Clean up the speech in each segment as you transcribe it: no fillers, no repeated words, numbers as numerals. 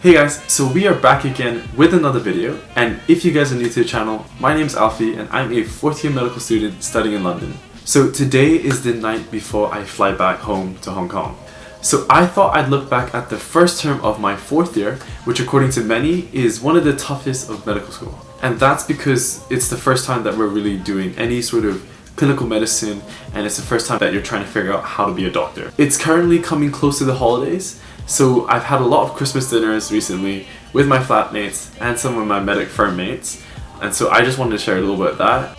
Hey guys, so we are back again with another video, and if you guys are new to the channel, my name is Alphie and I'm a 4th year medical student studying in London. So today is the night before I fly back home to Hong Kong. So I thought I'd look back at the first term of my 4th year, which according to many is one of the toughest of medical school. And that's because it's the first time that we're really doing any sort of clinical medicine, and it's the first time that you're trying to figure out how to be a doctor. It's currently coming close to the holidays, so I've had a lot of Christmas dinners recently with my flatmates and some of my medic firm mates, and so I just wanted to share a little bit of that.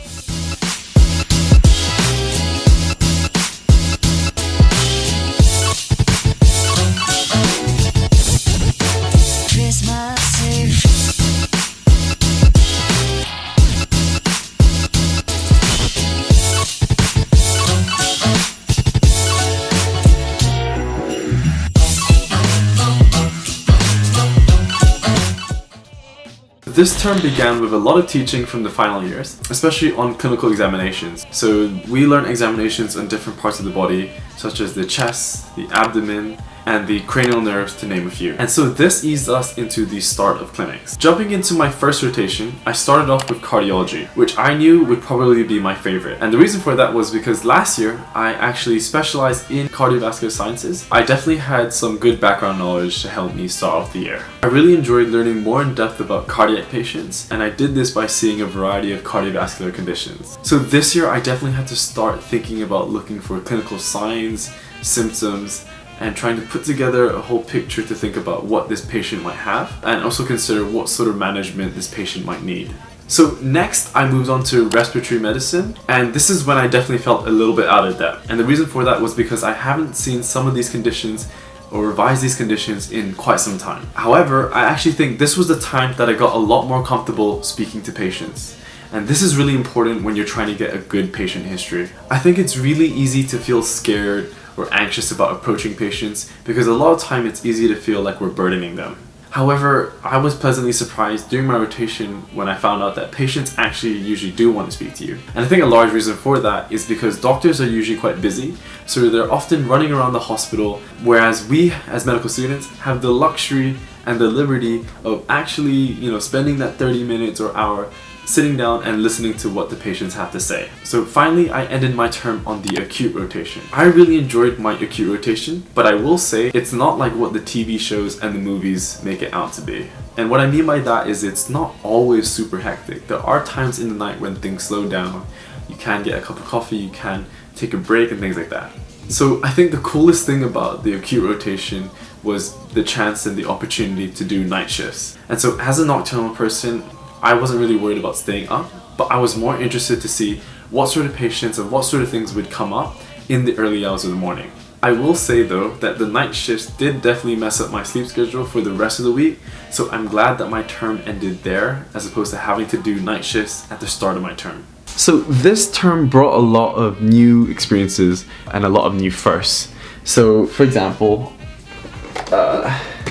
This term began with a lot of teaching from the final years, especially on clinical examinations. So we learn examinations on different parts of the body, such as the chest, the abdomen, and the cranial nerves, to name a few. And so this eased us into the start of clinics. Jumping into my first rotation, I started off with cardiology, which I knew would probably be my favorite. And the reason for that was because last year, I actually specialized in cardiovascular sciences. I definitely had some good background knowledge to help me start off the year. I really enjoyed learning more in depth about cardiac patients, and I did this by seeing a variety of cardiovascular conditions. So this year, I definitely had to start thinking about looking for clinical signs, symptoms, and trying to put together a whole picture to think about what this patient might have, and also consider what sort of management this patient might need. So next, I moved on to respiratory medicine, and this is when I definitely felt a little bit out of depth. And the reason for that was because I haven't seen some of these conditions or revised these conditions in quite some time. However, I actually think this was the time that I got a lot more comfortable speaking to patients. And this is really important when you're trying to get a good patient history. I think it's really easy to feel scared or anxious about approaching patients because a lot of time it's easy to feel like we're burdening them. However, I was pleasantly surprised during my rotation when I found out that patients actually usually do want to speak to you. And I think a large reason for that is because doctors are usually quite busy, so they're often running around the hospital, whereas we as medical students have the luxury and the liberty of actually, spending that 30 minutes or hour sitting down and listening to what the patients have to say. So finally, I ended my term on the acute rotation. I really enjoyed my acute rotation, but I will say it's not like what the TV shows and the movies make it out to be. And what I mean by that is it's not always super hectic. There are times in the night when things slow down. You can get a cup of coffee, you can take a break and things like that. So I think the coolest thing about the acute rotation was the chance and the opportunity to do night shifts. And so as a nocturnal person, I wasn't really worried about staying up, but I was more interested to see what sort of patients and what sort of things would come up in the early hours of the morning. I will say though that the night shifts did definitely mess up my sleep schedule for the rest of the week, so I'm glad that my term ended there as opposed to having to do night shifts at the start of my term. So this term brought a lot of new experiences and a lot of new firsts. So for example,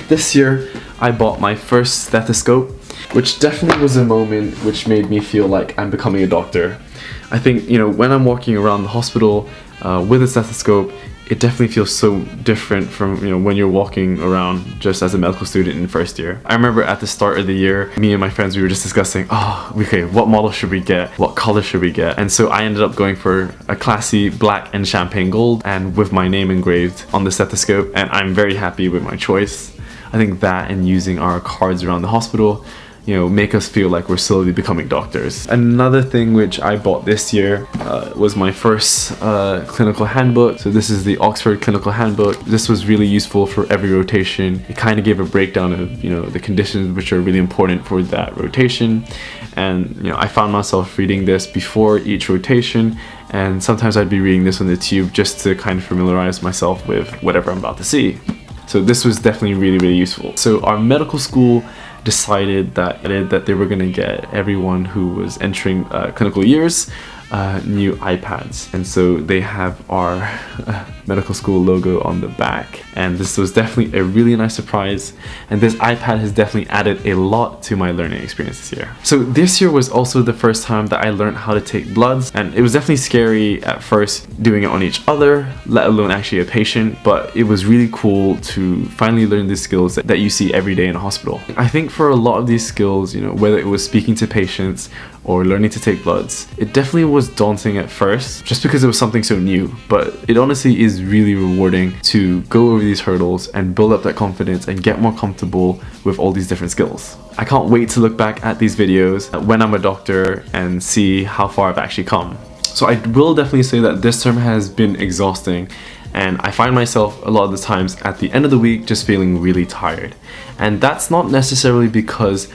this year I bought my first stethoscope, which definitely was a moment which made me feel like I'm becoming a doctor. I think, when I'm walking around the hospital with a stethoscope, it definitely feels so different from, when you're walking around just as a medical student in first year. I remember at the start of the year, me and my friends, we were just discussing, okay, what model should we get? What color should we get? And so I ended up going for a classy black and champagne gold, and with my name engraved on the stethoscope, and I'm very happy with my choice. I think that and using our cards around the hospital, make us feel like we're slowly becoming doctors. Another thing which I bought this year was my first clinical handbook. So this is the Oxford Clinical Handbook. This was really useful for every rotation. It kind of gave a breakdown of, the conditions which are really important for that rotation. And, I found myself reading this before each rotation, and sometimes I'd be reading this on the tube just to kind of familiarize myself with whatever I'm about to see. So this was definitely really, really useful. So our medical school decided that they were going to get everyone who was entering clinical years new iPads, and so they have our medical school logo on the back, and this was definitely a really nice surprise, and this iPad has definitely added a lot to my learning experience this year. So this year was also the first time that I learned how to take bloods, and it was definitely scary at first doing it on each other, let alone actually a patient, but it was really cool to finally learn these skills that you see every day in a hospital. I think for a lot of these skills, you know, whether it was speaking to patients or learning to take bloods, it definitely was daunting at first just because it was something so new, but it honestly is really rewarding to go over these hurdles and build up that confidence and get more comfortable with all these different skills. I can't wait to look back at these videos when I'm a doctor and see how far I've actually come. So I will definitely say that this term has been exhausting, and I find myself a lot of the times at the end of the week just feeling really tired. And that's not necessarily because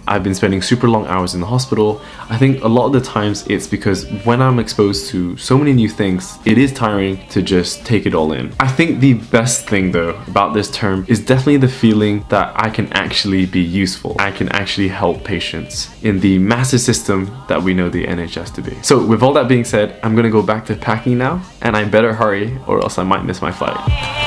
I've been spending super long hours in the hospital. I think a lot of the times it's because when I'm exposed to so many new things, it is tiring to just take it all in. I think the best thing though about this term is definitely the feeling that I can actually be useful. I can actually help patients in the massive system that we know the NHS to be. So with all that being said, I'm gonna go back to packing now, and I better hurry or else I might miss my flight.